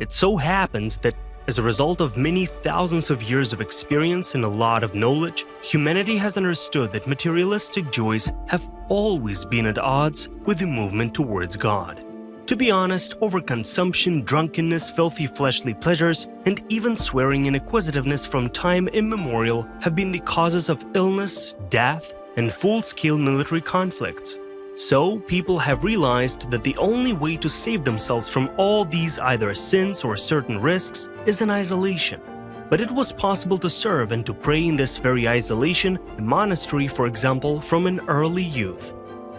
It so happens that as a result of many thousands of years of experience and a lot of knowledge, humanity has understood that materialistic joys have always been at odds with the movement towards God. To be honest, overconsumption, drunkenness, filthy fleshly pleasures, and even swearing and acquisitiveness from time immemorial have been the causes of illness, death, and full-scale military conflicts. So, people have realized that the only way to save themselves from all these either sins or certain risks is in isolation. But it was possible to serve and to pray in this very isolation, a monastery, for example, from an early youth.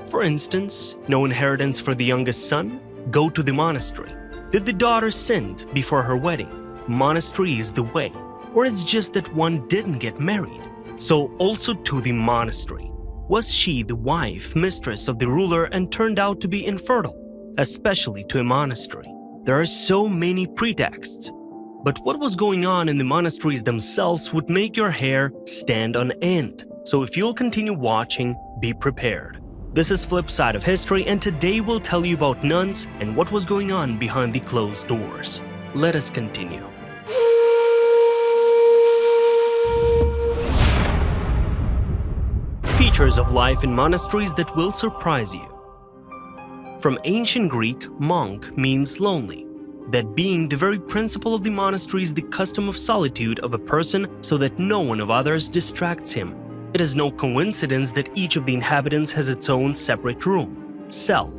For instance, no inheritance for the youngest son? Go to the monastery. Did the daughter sin before her wedding? Monastery is the way. Or it's just that one didn't get married. So also to the monastery. Was she the wife, mistress of the ruler and turned out to be infertile? Especially to a monastery. There are so many pretexts. But what was going on in the monasteries themselves would make your hair stand on end. So if you'll continue watching, be prepared. This is Flip Side of History, and today we'll tell you about nuns and what was going on behind the closed doors. Let us continue. Features of life in monasteries that will surprise you. From ancient Greek, monk means lonely. That being the very principle of the monastery is the custom of solitude of a person so that no one of others distracts him. It is no coincidence that each of the inhabitants has its own separate room, cell,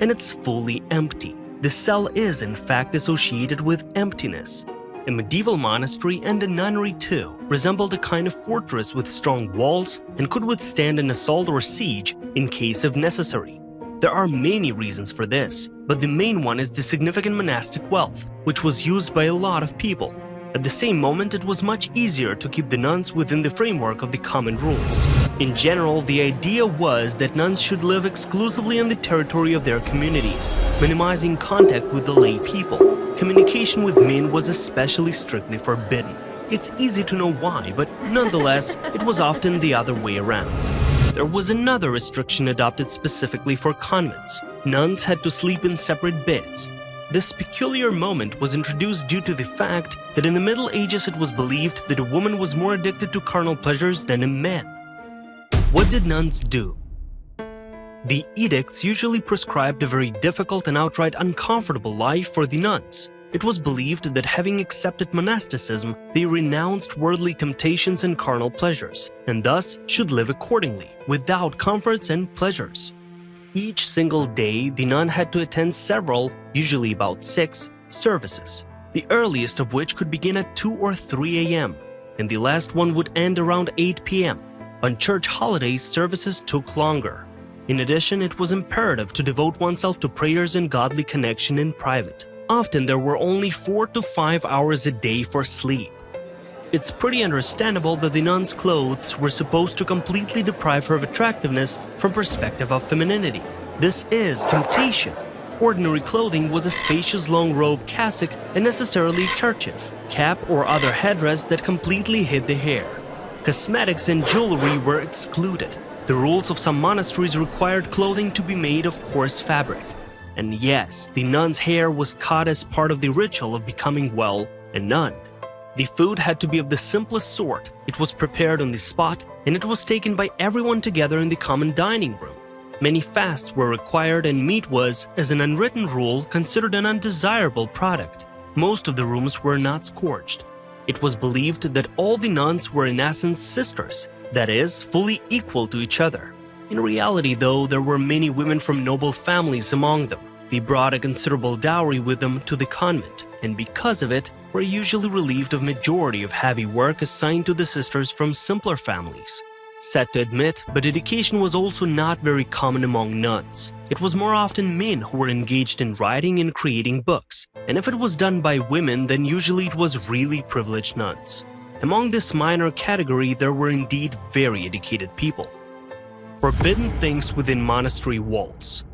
and it's fully empty. The cell is in fact associated with emptiness. A medieval monastery and a nunnery too resembled a kind of fortress with strong walls and could withstand an assault or siege in case of necessary. There are many reasons for this, but the main one is the significant monastic wealth, which was used by a lot of people. At the same moment, it was much easier to keep the nuns within the framework of the common rules. In general, the idea was that nuns should live exclusively on the territory of their communities, minimizing contact with the lay people. Communication with men was especially strictly forbidden. It's easy to know why, but nonetheless, it was often the other way around. There was another restriction adopted specifically for convents. Nuns had to sleep in separate beds. This peculiar moment was introduced due to the fact that in the Middle Ages it was believed that a woman was more addicted to carnal pleasures than a man. What did nuns do? The edicts usually prescribed a very difficult and outright uncomfortable life for the nuns. It was believed that having accepted monasticism, they renounced worldly temptations and carnal pleasures, and thus should live accordingly, without comforts and pleasures. Each single day, the nun had to attend several, usually about 6, services, the earliest of which could begin at 2 or 3 a.m., and the last one would end around 8 p.m. On church holidays, services took longer. In addition, it was imperative to devote oneself to prayers and godly connection in private. Often there were only 4 to 5 hours a day for sleep. It's pretty understandable that the nun's clothes were supposed to completely deprive her of attractiveness from perspective of femininity. This is temptation. Ordinary clothing was a spacious long robe, cassock, and necessarily a kerchief, cap or other headdress that completely hid the hair. Cosmetics and jewelry were excluded. The rules of some monasteries required clothing to be made of coarse fabric. And yes, the nun's hair was cut as part of the ritual of becoming, well, a nun. The food had to be of the simplest sort, it was prepared on the spot, and it was taken by everyone together in the common dining room. Many fasts were required and meat was, as an unwritten rule, considered an undesirable product. Most of the rooms were not scorched. It was believed that all the nuns were in essence sisters, that is, fully equal to each other. In reality, though, there were many women from noble families among them. They brought a considerable dowry with them to the convent, and because of it, were usually relieved of majority of heavy work assigned to the sisters from simpler families. Sad to admit, but education was also not very common among nuns. It was more often men who were engaged in writing and creating books, and if it was done by women, then usually it was really privileged nuns. Among this minor category, there were indeed very educated people. Forbidden things within monastery walls.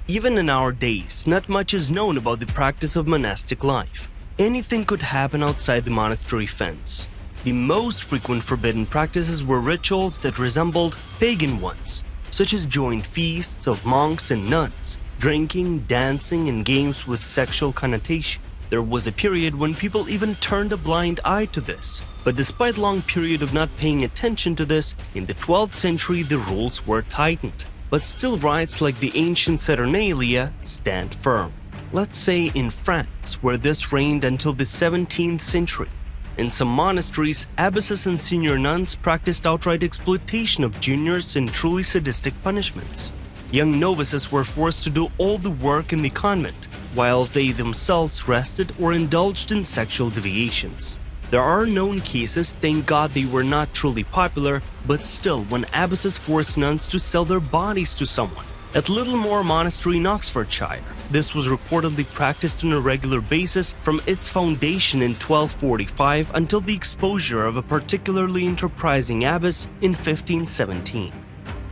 Even in our days, not much is known about the practice of monastic life. Anything could happen outside the monastery fence. The most frequent forbidden practices were rituals that resembled pagan ones, such as joint feasts of monks and nuns. drinking, dancing, and games with sexual connotation. There was a period when people even turned a blind eye to this. But despite a long period of not paying attention to this, in the 12th century the rules were tightened. But still rites like the ancient Saturnalia stand firm. Let's say in France, where this reigned until the 17th century. In some monasteries, abbesses and senior nuns practiced outright exploitation of juniors in truly sadistic punishments. Young novices were forced to do all the work in the convent, while they themselves rested or indulged in sexual deviations. There are known cases, thank God they were not truly popular, but still when abbesses forced nuns to sell their bodies to someone. At Littlemore Monastery in Oxfordshire, this was reportedly practiced on a regular basis from its foundation in 1245 until the exposure of a particularly enterprising abbess in 1517.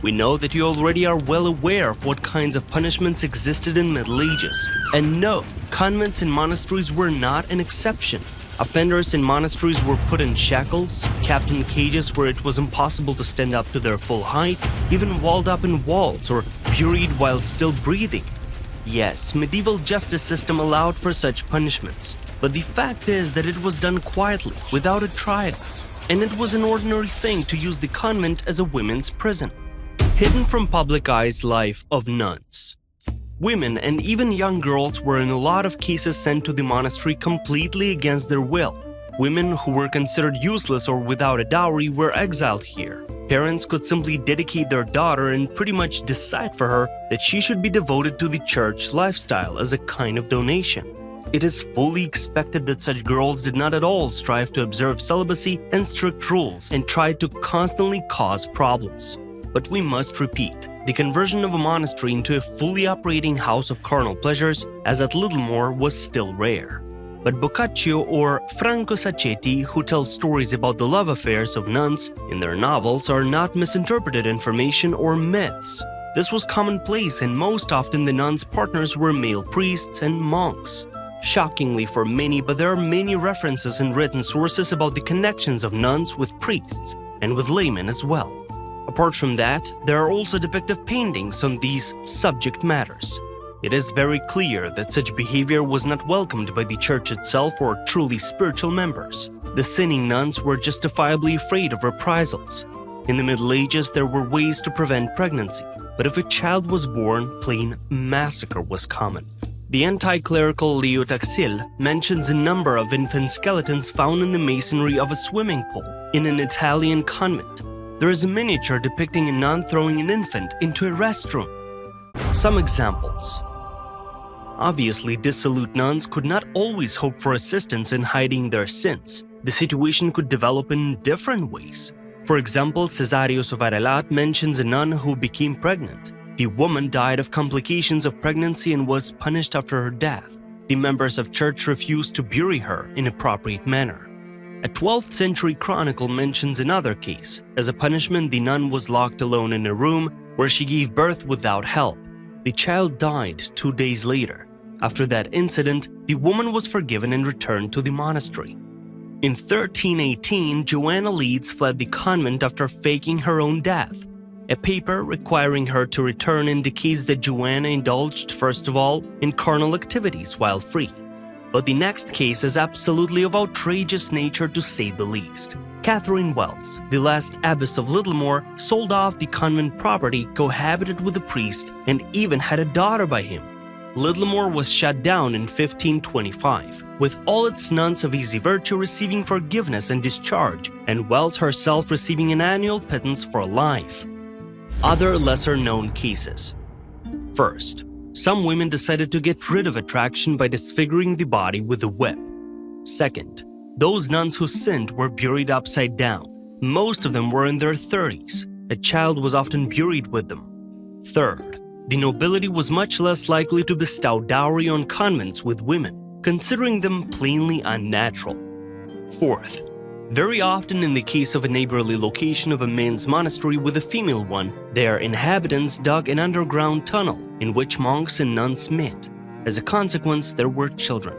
We know that you already are well aware of what kinds of punishments existed in Middle Ages. And no, convents and monasteries were not an exception. Offenders in monasteries were put in shackles, kept in cages where it was impossible to stand up to their full height, even walled up in walls or buried while still breathing. Yes, medieval justice system allowed for such punishments, but the fact is that it was done quietly, without a trial, and it was an ordinary thing to use the convent as a women's prison. Hidden from public eye's life of nuns. Women and even young girls were in a lot of cases sent to the monastery completely against their will. Women who were considered useless or without a dowry were exiled here. Parents could simply dedicate their daughter and pretty much decide for her that she should be devoted to the church lifestyle as a kind of donation. It is fully expected that such girls did not at all strive to observe celibacy and strict rules and tried to constantly cause problems. But we must repeat, the conversion of a monastery into a fully operating house of carnal pleasures, as at Littlemore, was still rare. But Boccaccio or Franco Sacchetti, who tell stories about the love affairs of nuns in their novels, are not misinterpreted information or myths. This was commonplace, and most often the nuns' partners were male priests and monks. Shockingly for many, but there are many references in written sources about the connections of nuns with priests, and with laymen as well. Apart from that, there are also depictive paintings on these subject matters. It is very clear that such behavior was not welcomed by the church itself or truly spiritual members. The sinning nuns were justifiably afraid of reprisals. In the Middle Ages, there were ways to prevent pregnancy, but if a child was born, plain massacre was common. The anti-clerical Leo Taxil mentions a number of infant skeletons found in the masonry of a swimming pool in an Italian convent. There is a miniature depicting a nun throwing an infant into a restroom. Some examples. Obviously, dissolute nuns could not always hope for assistance in hiding their sins. The situation could develop in different ways. For example, Cesarius of Arelat mentions a nun who became pregnant. The woman died of complications of pregnancy and was punished after her death. The members of church refused to bury her in appropriate manner. A 12th century chronicle mentions another case. As a punishment, the nun was locked alone in a room where she gave birth without help. The child died 2 days later. After that incident, the woman was forgiven and returned to the monastery. In 1318, Joanna Leeds fled the convent after faking her own death. A paper requiring her to return indicates that Joanna indulged, first of all, in carnal activities while free. But the next case is absolutely of outrageous nature to say the least. Catherine Wells, the last abbess of Littlemore, sold off the convent property, cohabited with a priest, and even had a daughter by him. Littlemore was shut down in 1525, with all its nuns of easy virtue receiving forgiveness and discharge, and Wells herself receiving an annual pittance for life. Other lesser-known cases. First, some women decided to get rid of attraction by disfiguring the body with a whip. Second, those nuns who sinned were buried upside down. Most of them were in their 30s. A child was often buried with them. Third, the nobility was much less likely to bestow dowry on convents with women, considering them plainly unnatural. Fourth, very often in the case of a neighborly location of a men's monastery with a female one, their inhabitants dug an underground tunnel in which monks and nuns met. As a consequence, there were children.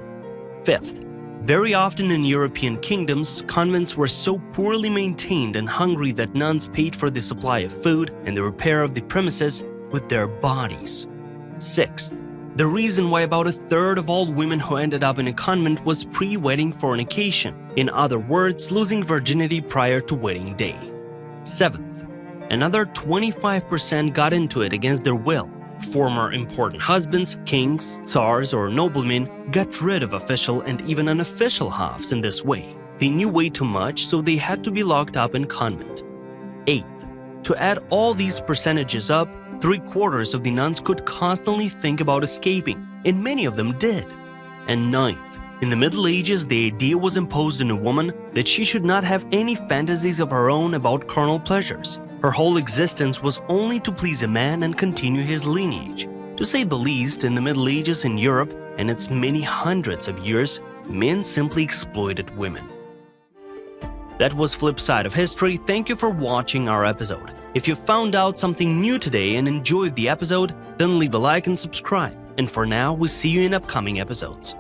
Fifth, very often in European kingdoms, convents were so poorly maintained and hungry that nuns paid for the supply of food and the repair of the premises with their bodies. Sixth, the reason why about a third of all women who ended up in a convent was pre-wedding fornication, in other words, losing virginity prior to wedding day. Seventh, another 25% got into it against their will. Former important husbands, kings, tsars, or noblemen got rid of official and even unofficial halves in this way. They knew way too much, so they had to be locked up in convent. Eighth, to add all these percentages up, 3/4 of the nuns could constantly think about escaping, and many of them did. And ninth, in the Middle Ages, the idea was imposed on a woman that she should not have any fantasies of her own about carnal pleasures. Her whole existence was only to please a man and continue his lineage. To say the least, in the Middle Ages in Europe and its many hundreds of years, men simply exploited women. That was Flip Side of History. Thank you for watching our episode. If you found out something new today and enjoyed the episode, then leave a like and subscribe. And for now, we'll see you in upcoming episodes.